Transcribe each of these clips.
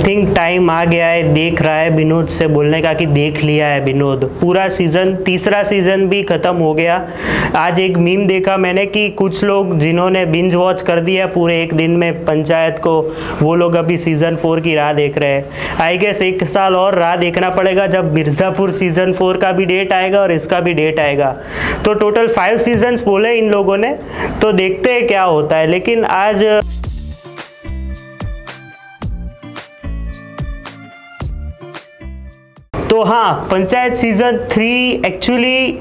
Think time आ गया है, देख रहा है विनोद से बोलने का कि देख लिया है विनोद। पूरा सीज़न, तीसरा सीज़न भी ख़त्म हो गया। आज एक मीम देखा मैंने कि कुछ लोग जिन्होंने बिंज वॉच कर दिया पूरे एक दिन में पंचायत को, वो लोग अभी सीज़न 4 की राह देख रहे हैं। आई गेस 1 साल और राह देखना पड़ेगा जब मिर्ज़ापुर सीज़न 4 का भी डेट आएगा और इसका भी डेट आएगा। तो टोटल 5 सीजन्स बोले इन लोगों ने, तो देखते हैं क्या होता है। लेकिन आज तो हाँ, पंचायत सीज़न 3 एक्चुअली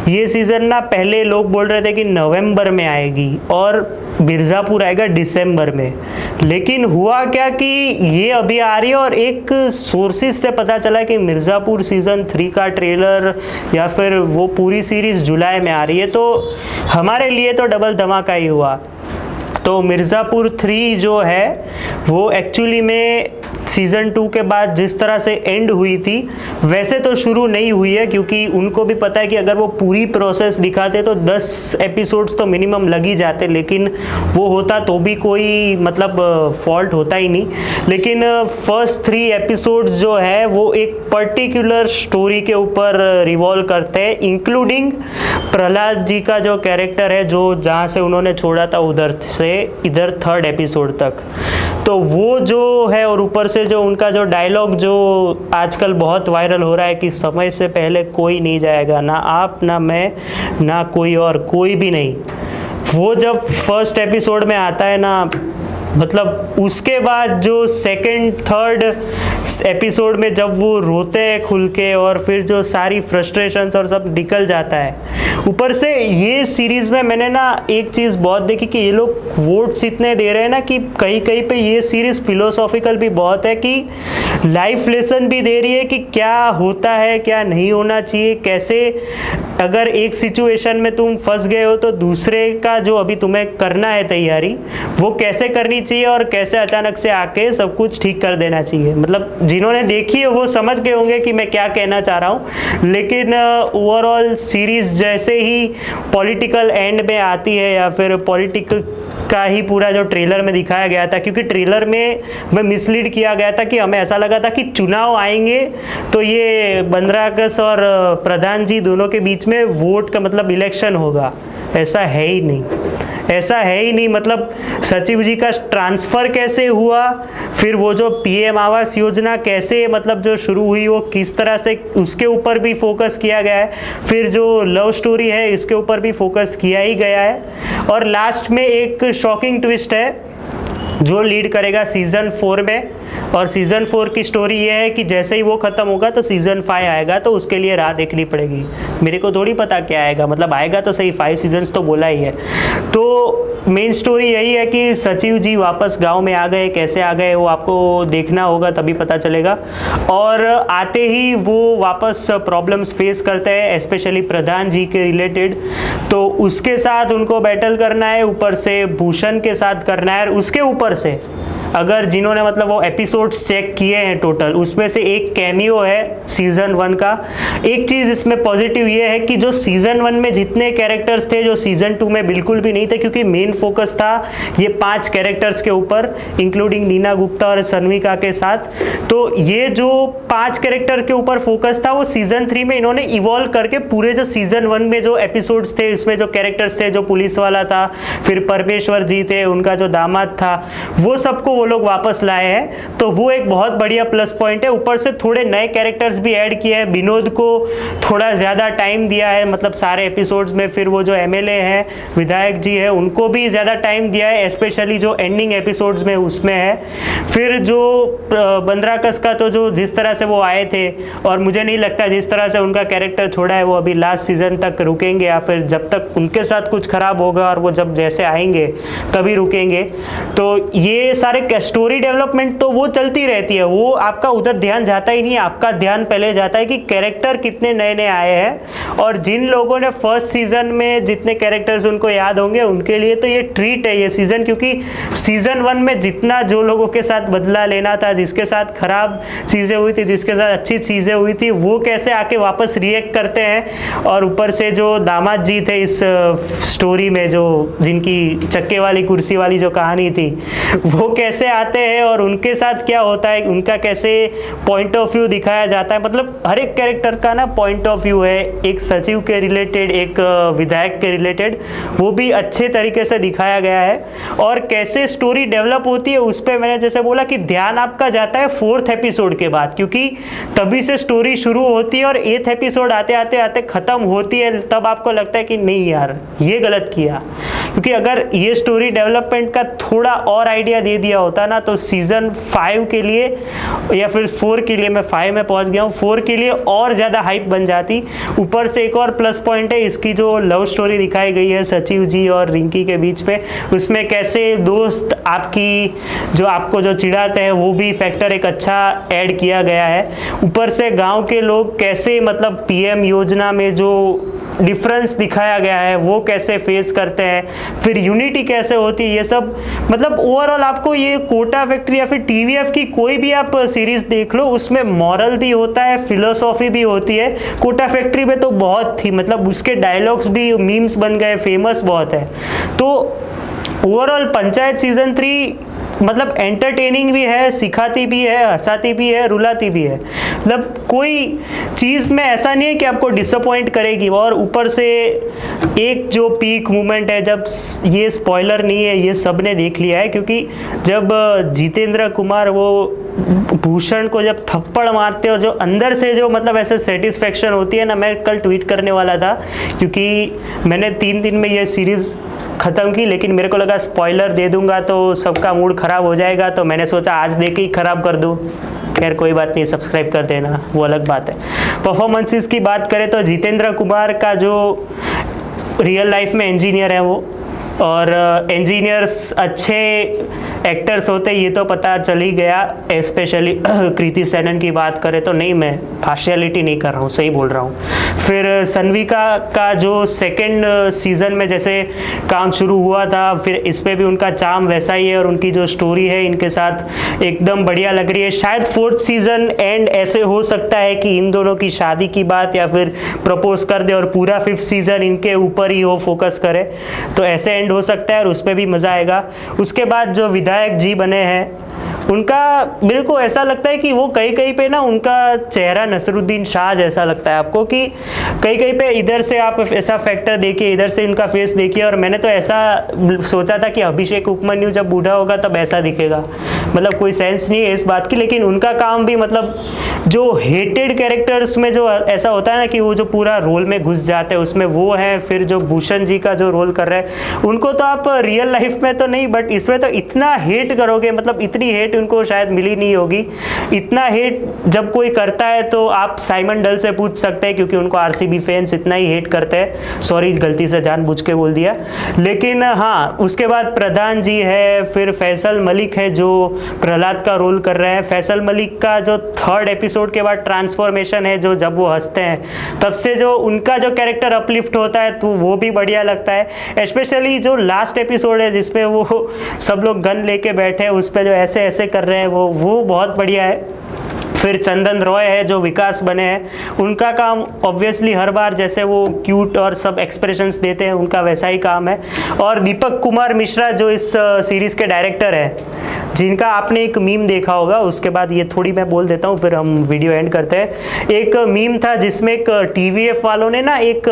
ये सीज़न ना पहले लोग बोल रहे थे कि नवंबर में आएगी और मिर्ज़ापुर आएगा दिसंबर में। लेकिन हुआ क्या कि ये अभी आ रही है और एक सोर्सेज से पता चला कि मिर्ज़ापुर सीज़न 3 का ट्रेलर या फिर वो पूरी सीरीज़ जुलाई में आ रही है। तो हमारे लिए तो डबल धमाका ही हुआ। तो मिर्ज़ापुर 3 जो है वो एक्चुअली में सीज़न 2 के बाद जिस तरह से एंड हुई थी वैसे तो शुरू नहीं हुई है, क्योंकि उनको भी पता है कि अगर वो पूरी प्रोसेस दिखाते तो 10 एपिसोड्स तो मिनिमम लग ही जाते, लेकिन वो होता तो भी कोई मतलब फॉल्ट होता ही नहीं। लेकिन फर्स्ट 3 एपिसोड्स जो है वो एक पर्टिकुलर स्टोरी के ऊपर रिवॉल्व करते हैं, इंक्लूडिंग प्रहलाद जी का जो कैरेक्टर है, जो जहाँ से उन्होंने छोड़ा था उधर से इधर 3rd एपिसोड तक। तो वो जो है, और ऊपर से जो उनका जो डायलॉग जो आजकल बहुत वायरल हो रहा है कि समय से पहले कोई नहीं जाएगा, ना आप ना मैं ना कोई और, कोई भी नहीं, वो जब फर्स्ट एपिसोड में आता है ना, मतलब उसके बाद जो 2nd 3rd एपिसोड में जब वो रोते हैं खुल के और फिर जो सारी फ्रस्ट्रेशंस और सब निकल जाता है। ऊपर से ये सीरीज़ में मैंने ना एक चीज़ बहुत देखी कि ये लोग वोट्स इतने दे रहे हैं ना कि कहीं कहीं पे ये सीरीज़ फिलोसॉफिकल भी बहुत है, कि लाइफ लेसन भी दे रही है कि क्या होता है क्या नहीं होना चाहिए, कैसे अगर एक सिचुएशन में तुम फंस गए हो तो दूसरे का जो अभी तुम्हें करना है तैयारी वो कैसे करनी चाहिए और कैसे अचानक से आके सब कुछ ठीक कर देना चाहिए। मतलब जिन्होंने देखी है वो समझ गए होंगे कि मैं क्या कहना चाह रहा हूँ। लेकिन ओवरऑल सीरीज़ जैसे ही पॉलिटिकल एंड में आती है या फिर पॉलिटिकल का ही पूरा जो ट्रेलर में दिखाया गया था, क्योंकि ट्रेलर में मैं मिसलीड किया गया था कि हमें ऐसा लगा था कि चुनाव आएंगे तो ये 15 अगस्त और प्रधान जी दोनों के बीच में वोट का मतलब इलेक्शन होगा। ऐसा है ही नहीं, ऐसा है ही नहीं। मतलब सचिव जी का ट्रांसफ़र कैसे हुआ, फिर वो जो पीएम आवास योजना कैसे मतलब जो शुरू हुई वो किस तरह से, उसके ऊपर भी फोकस किया गया है। फिर जो लव स्टोरी है इसके ऊपर भी फोकस किया ही गया है। और लास्ट में एक शॉकिंग ट्विस्ट है जो लीड करेगा सीज़न 4 में, और सीज़न 4 की स्टोरी ये है कि जैसे ही वो ख़त्म होगा तो सीज़न 5 आएगा, तो उसके लिए राह देखनी पड़ेगी। मेरे को थोड़ी पता क्या आएगा, मतलब आएगा तो सही, 5 सीजन्स तो बोला ही है। तो मेन स्टोरी यही है कि सचिव जी वापस गांव में आ गए, कैसे आ गए वो आपको देखना होगा तभी पता चलेगा। और आते ही वो वापस प्रॉब्लम्स फेस करते हैं, स्पेशली प्रधान जी के रिलेटेड, तो उसके साथ उनको बैटल करना है, ऊपर से भूषण के साथ करना है। उसके ऊपर से अगर जिन्होंने मतलब वो एपिसोड्स चेक किए हैं टोटल, उसमें से एक कैमियो है सीज़न 1 का। एक चीज़ इसमें पॉजिटिव ये है कि जो सीज़न 1 में जितने कैरेक्टर्स थे जो सीज़न 2 में बिल्कुल भी नहीं थे, क्योंकि मेन फोकस था ये 5 कैरेक्टर्स के ऊपर, इंक्लूडिंग नीना गुप्ता और सनविका के साथ। तो ये जो 5 कैरेक्टर के ऊपर फोकस था वो सीज़न 3 में इन्होंने इवॉल्व करके पूरे जो सीज़न 1 में जो एपिसोड्स थे इसमें जो कैरेक्टर्स थे, जो पुलिस वाला था, फिर परमेश्वर जी थे, उनका जो दामाद था, वो सबको लोग वापस लाए हैं। तो वो एक बहुत बढ़िया प्लस पॉइंट है। ऊपर से थोड़े नए कैरेक्टर्स भी ऐड किए हैं, विनोद को थोड़ा ज़्यादा टाइम दिया है, मतलब सारे एपिसोड्स में। फिर वो जो एमएलए हैं, विधायक जी है, उनको भी ज़्यादा टाइम दिया है, स्पेशली जो एंडिंग एपिसोड्स में उसमें है। फिर जो 15 अगस्त का तो जो जिस तरह से वो आए थे, और मुझे नहीं लगता जिस तरह से उनका कैरेक्टर छोड़ा है वो अभी लास्ट सीजन तक रुकेंगे, या फिर जब तक उनके साथ कुछ खराब होगा और वो जब जैसे आएंगे तभी रुकेंगे। तो ये सारे स्टोरी डेवलपमेंट तो वो चलती रहती है, वो आपका उधर ध्यान जाता ही नहीं, आपका ध्यान पहले जाता है कि कैरेक्टर कितने नए नए आए हैं। और जिन लोगों ने फर्स्ट सीजन में जितने कैरेक्टर्स उनको याद होंगे उनके लिए तो ये ट्रीट है ये सीजन, क्योंकि सीजन 1 में जितना जो लोगों के साथ बदला लेना था, जिसके साथ खराब चीज़ें हुई थी, जिसके साथ अच्छी चीज़ें हुई थी, वो कैसे आके वापस रिएक्ट करते हैं। और ऊपर से जो दामाद जी थे इस स्टोरी में, जो जिनकी चक्के वाली कुर्सी वाली जो कहानी थी, वो कैसे कैसे आते हैं और उनके साथ क्या होता है, उनका कैसे पॉइंट ऑफ व्यू दिखाया जाता है, मतलब हर एक कैरेक्टर का ना पॉइंट ऑफ व्यू है, एक सचिव के रिलेटेड, एक विधायक के रिलेटेड, वो भी अच्छे तरीके से दिखाया गया है। और कैसे स्टोरी डेवलप होती है उस पर मैंने जैसे बोला कि ध्यान आपका जाता है 4th एपिसोड के बाद, क्योंकि तभी से स्टोरी शुरू होती है और 8th एपिसोड आते आते आते खत्म होती है, तब आपको लगता है कि नहीं यार ये गलत किया। क्योंकि अगर ये स्टोरी डेवलपमेंट का थोड़ा और आइडिया दे दिया होता ना तो सीजन 5 के लिए या फिर 4 के लिए, मैं 5 में पहुंच गया हूँ, 4 के लिए और ज़्यादा हाइप बन जाती। ऊपर से एक और प्लस पॉइंट है इसकी जो लव स्टोरी दिखाई गई है सचिव जी और रिंकी के बीच में, उसमें कैसे दोस्त आपकी जो आपको जो चिढ़ाते हैं वो भी फैक्टर एक अच्छा ऐड किया गया है। ऊपर से गांव के लोग कैसे मतलब पीएम योजना में जो डिफरेंस दिखाया गया है वो कैसे फेस करते हैं, फिर यूनिटी कैसे होती है, ये सब मतलब ओवरऑल आपको ये कोटा फैक्ट्री या फिर टीवीएफ की कोई भी आप सीरीज देख लो उसमें मॉरल भी होता है, फिलोसॉफी भी होती है। कोटा फैक्ट्री में तो बहुत थी, मतलब उसके डायलॉग्स भी मीम्स बन गए, फेमस बहुत है। तो ओवरऑल पंचायत सीजन 3 मतलब एंटरटेनिंग भी है, सिखाती भी है, हंसाती भी है, रुलाती भी है, मतलब कोई चीज़ में ऐसा नहीं है कि आपको डिसअपॉइंट करेगी। और ऊपर से एक जो पीक मोमेंट है, जब ये स्पॉइलर नहीं है, ये सब ने देख लिया है, क्योंकि जब जितेंद्र कुमार वो भूषण को जब थप्पड़ मारते हो, जो अंदर से जो मतलब ऐसे सेटिस्फेक्शन होती है ना, मैं कल ट्वीट करने वाला था क्योंकि मैंने 3 दिन में ये सीरीज़ ख़त्म की, लेकिन मेरे को लगा स्पॉइलर दे दूंगा तो सबका मूड ख़राब हो जाएगा, तो मैंने सोचा आज देख के ही ख़राब कर दूं। खैर कोई बात नहीं, सब्सक्राइब कर देना, वो अलग बात है। परफॉर्मेंसेस की बात करें तो जितेंद्र कुमार का जो रियल लाइफ में इंजीनियर है वो, और इंजीनियर्स अच्छे एक्टर्स होते ये तो पता चल ही गया, स्पेशली कृति सेनन की बात करें तो, नहीं मैं पार्शियलिटी नहीं कर रहा हूँ, सही बोल रहा हूँ। फिर सन्विका का जो सेकंड सीज़न में जैसे काम शुरू हुआ था, फिर इस पे भी उनका चार्म वैसा ही है और उनकी जो स्टोरी है इनके साथ एकदम बढ़िया लग रही है। शायद 4th सीज़न एंड ऐसे हो सकता है कि इन दोनों की शादी की बात या फिर प्रपोज कर दे और पूरा 5th सीज़न इनके ऊपर ही हो, फोकस करे, तो ऐसे एंड हो सकता है और उस पर भी मज़ा आएगा। उसके बाद जो विधायक जी बने हैं उनका मेरे को ऐसा लगता है कि वो कहीं कहीं पे ना उनका चेहरा नसरुद्दीन शाह जैसा लगता है आपको, कि कहीं कहीं पे इधर से आप ऐसा फैक्टर देखिए, इधर से इनका फेस देखिए, और मैंने तो ऐसा सोचा था कि अभिषेक उपमन्यु जब बूढ़ा होगा तब ऐसा दिखेगा, मतलब कोई सेंस नहीं है इस बात की। लेकिन उनका काम भी मतलब जो हेटेड कैरेक्टर्स में जो ऐसा होता है ना कि वो जो पूरा रोल में घुस जाते हैं उसमें वो है। फिर जो भूषण जी का जो रोल कर रहे हैं उनको तो आप रियल लाइफ में तो नहीं, बट इसमें तो इतना हेट करोगे, मतलब इतनी हेट उनको शायद मिली नहीं होगी। इतना हेट जब कोई करता है तो आप साइमन डल से पूछ सकते हैं, क्योंकि उनको आरसीबी फैंस इतना ही हेट करते हैं। सॉरी, गलती से जानबूझ के बोल दिया। लेकिन हाँ, उसके बाद प्रधान जी है, फिर फैसल मलिक है जो प्रहलाद का रोल कर रहे हैं। फैसल मलिक का जो 3rd एपिसोड के बाद ट्रांसफॉर्मेशन है, जो जब वो हंसते हैं तब से जो उनका जो कैरेक्टर अपलिफ्ट होता है तो वो भी बढ़िया लगता है। स्पेशली जो लास्ट एपिसोड है जिसमें वो सब लोग गन लेके बैठे हैं, उस पर जो ऐसे ऐसे कर रहे हैं वो बहुत बढ़िया है। फिर चंदन रॉय है जो विकास बने हैं, उनका काम ऑब्वियसली हर बार जैसे वो क्यूट और सब एक्सप्रेशंस देते हैं उनका वैसा ही काम है। और दीपक कुमार मिश्रा जो इस सीरीज़ के डायरेक्टर हैं, जिनका आपने एक मीम देखा होगा, उसके बाद ये थोड़ी मैं बोल देता हूँ फिर हम वीडियो एंड करते हैं। एक मीम था जिसमें एक टीवीएफ वालों ने ना एक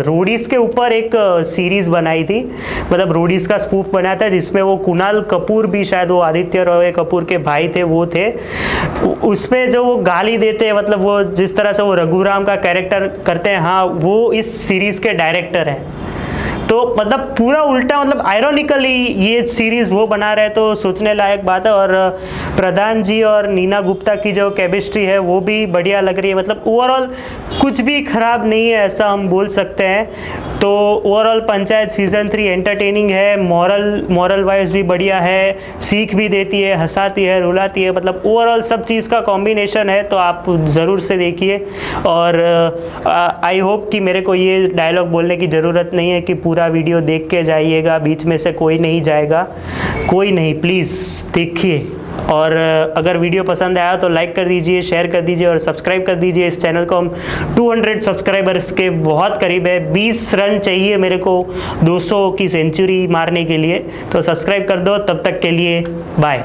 रोडीज़ के ऊपर एक सीरीज़ बनाई थी, मतलब रोडीज़ का स्पूफ बनाया था, जिसमें वो कुणाल कपूर भी, शायद वो आदित्य रॉय कपूर के भाई थे, वो थे। उसमें जो वो गाली देते हैं, मतलब वो जिस तरह से वो रघुराम का कैरेक्टर करते हैं, हाँ वो इस सीरीज़ के डायरेक्टर हैं। तो मतलब पूरा उल्टा, मतलब आयरॉनिकली ये सीरीज़ वो बना रहे, तो सोचने लायक बात है। और प्रधान जी और नीना गुप्ता की जो केमिस्ट्री है वो भी बढ़िया लग रही है, मतलब ओवरऑल कुछ भी ख़राब नहीं है ऐसा हम बोल सकते हैं। तो ओवरऑल पंचायत सीज़न 3 एंटरटेनिंग है, मॉरल वाइज भी बढ़िया है, सीख भी देती है, हंसाती है, रुलाती है, मतलब ओवरऑल सब चीज़ का कॉम्बिनेशन है, तो आप ज़रूर से देखिए। और आई होप कि मेरे को ये डायलॉग बोलने की ज़रूरत नहीं है कि पूरा वीडियो देख के जाइएगा, बीच में से कोई नहीं जाएगा, कोई नहीं, प्लीज़ देखिए। और अगर वीडियो पसंद आया तो लाइक कर दीजिए, शेयर कर दीजिए और सब्सक्राइब कर दीजिए। इस चैनल को हम 200 सब्सक्राइबर्स के बहुत करीब है, 20 रन चाहिए मेरे को 200 की सेंचुरी मारने के लिए, तो सब्सक्राइब कर दो। तब तक के लिए बाय।